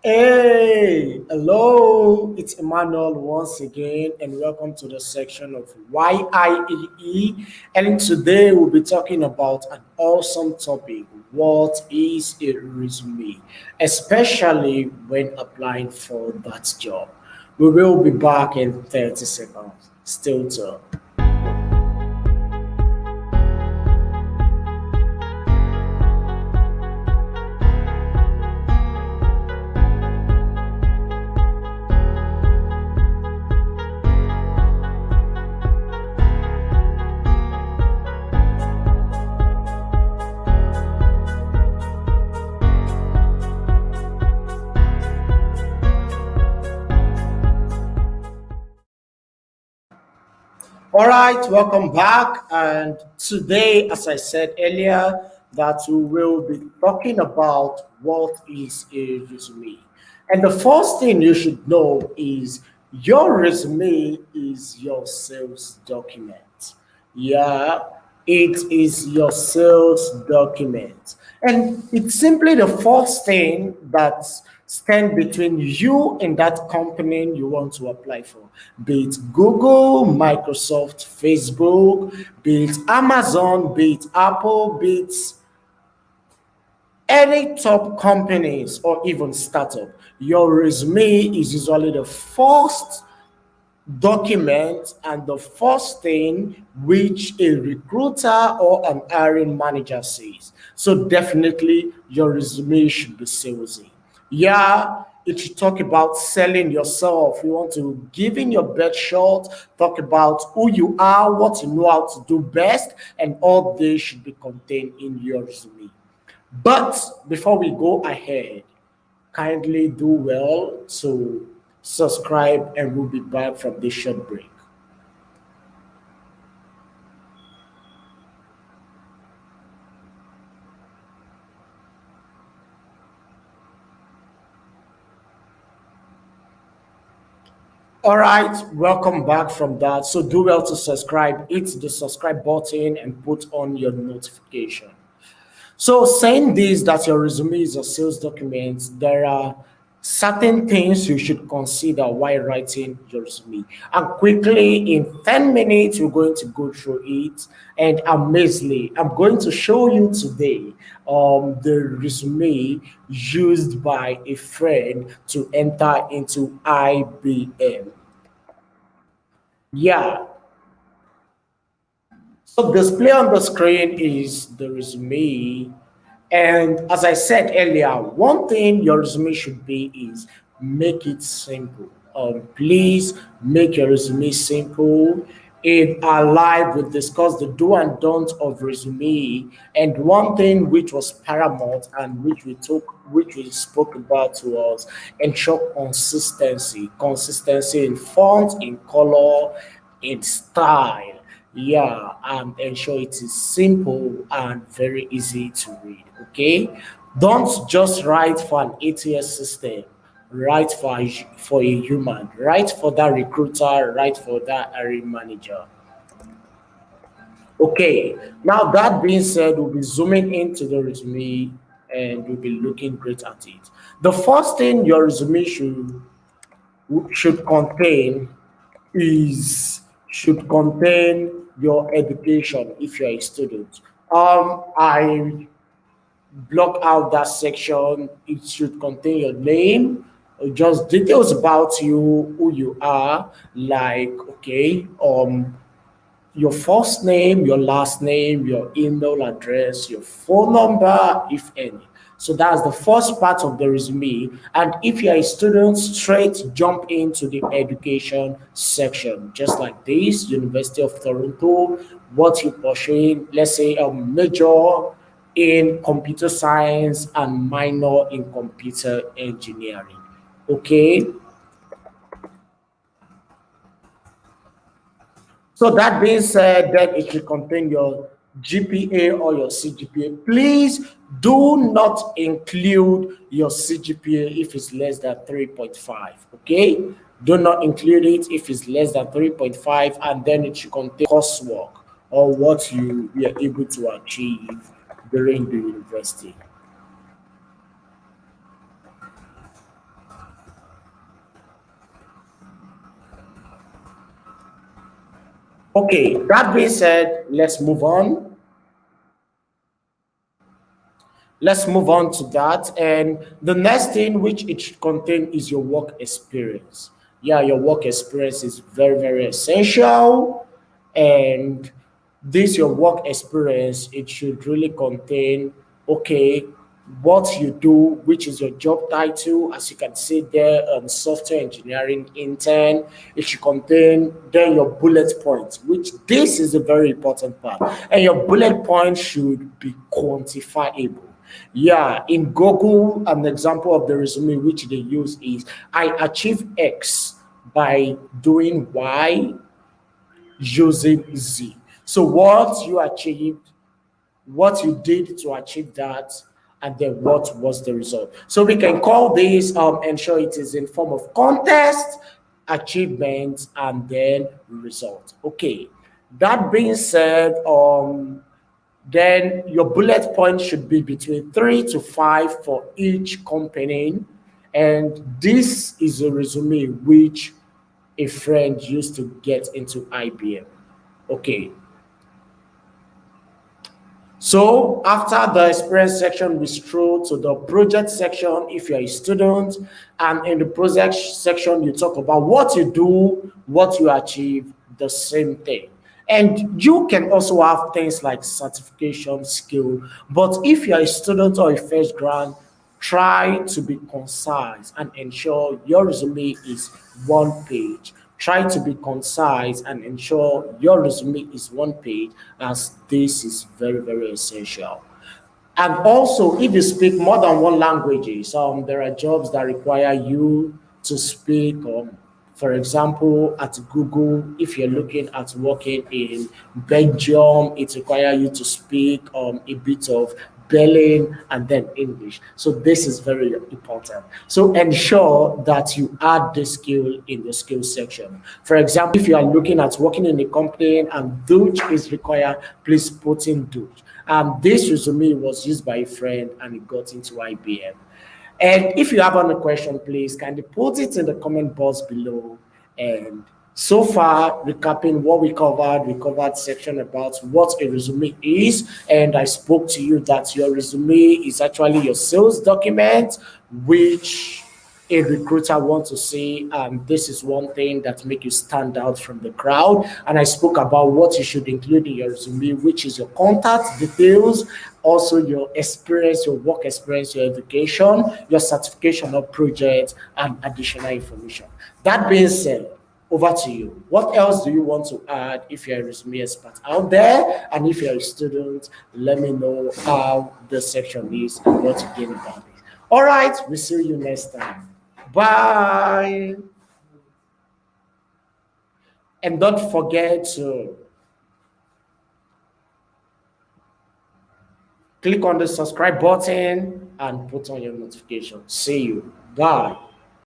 Hey, hello, it's Emmanuel once again, and welcome to the section of YIEE. And today we'll be talking about an awesome topic: what is a resume, especially when applying for that job. We will be back in 30 seconds. Still talk. All right, welcome back. And today, as I said earlier, that we will be talking about what is a resume. And the first thing you should know is your resume is your sales document. Yeah, it is your sales document. And it's simply the first thing that stand between you and that company you want to apply for. Be it Google, Microsoft, Facebook, be it Amazon, be it Apple, be it any top companies or even startup. Your resume is usually the first document and the first thing which a recruiter or an hiring manager says. So definitely your resume should be salesy. Yeah, it should talk about selling yourself. You want to give in your best shot, talk about who you are, what you know how to do best, and all this should be contained in your resume. But before we go ahead, kindly do well to subscribe, and we'll be back from this short break. All right, welcome back from that. So do well to subscribe, hit the subscribe button, and put on your notification. So saying this, that your resume is a sales document, there are certain things you should consider while writing your resume. And quickly, in 10 minutes, we're going to go through it. And amazingly, I'm going to show you today the resume used by a friend to enter into IBM. Yeah, so display on the screen is the resume. And as I said earlier, one thing your resume should be is make it simple. Please make your resume simple. In our live, we discussed the do and don't of resume, and one thing which was paramount and which we spoke about was ensure consistency in font, in color, in style. Yeah, and ensure it is simple and very easy to read. Okay, don't just write for an ATS system. Write for a human. Write for that recruiter. Write for that hiring manager. Okay, now that being said, we'll be zooming into the resume and we'll be looking great at it. The first thing your resume should contain is should contain your education if you're a student. I block out that section. It should contain your name, just details about you, who you are, like okay, your first name, your last name, your email address, your phone number, if any. So that's the first part of the resume. And if you're a student, straight jump into the education section, just like this University of Toronto, what you're pursuing, let's say a major in computer science and minor in computer engineering. Okay, so that being said, then it should contain your GPA or your CGPA. Please do not include your CGPA if it's less than 3.5. Okay? Do not include it if it's less than 3.5, and then it should contain coursework or what you were able to achieve during the university. Okay, that being said, let's move on. Let's move on to that. And the next thing which it should contain is your work experience. Yeah, your work experience is very, very essential. And this your work experience, it should really contain, okay, what you do, which is your job title, as you can see there, software engineering intern. It should contain then your bullet points, which this is a very important part. And your bullet points should be quantifiable. Yeah, in Google, an example of the resume which they use is I achieved X by doing Y using Z. So what you achieved, what you did to achieve that, and then what was the result. So we can call this ensure it is in form of contest, achievement, and then result. Okay. That being said, then your bullet point should be between 3 to 5 for each company. And this is a resume which a friend used to get into IBM. Okay. So after the experience section, we stroll to the project section if you're a student. And in the project section, you talk about what you do, what you achieve, the same thing. And you can also have things like certification, skill. But if you're a student or a first grad, try to be concise and ensure your resume is one page. Try to be concise and ensure your resume is one page, as this is very, very essential. And also, if you speak more than one languages, there are jobs that require you to speak. For example, at Google, if you're looking at working in Belgium, it requires you to speak a bit of Berlin and then English. So this is very important. So ensure that you add this skill in the skill section. For example, if you are looking at working in a company and Dutch is required, please put in Dutch. This resume was used by a friend and it got into IBM. And if you have any question, please kindly put it in the comment box below. And so far, recapping what we covered section about what a resume is. And I spoke to you that your resume is actually your sales document, which a recruiter wants to see, and this is one thing that make you stand out from the crowd. And I spoke about what you should include in your resume, which is your contact details, also your experience, your work experience, your education, your certification or project, and additional information. That being said, over to you. What else do you want to add if you're a resume expert out there? And if you're a student, let me know how the section is and what you gain about it. All right, we'll see you next time. Bye. And don't forget to click on the subscribe button and put on your notification. See you. Bye.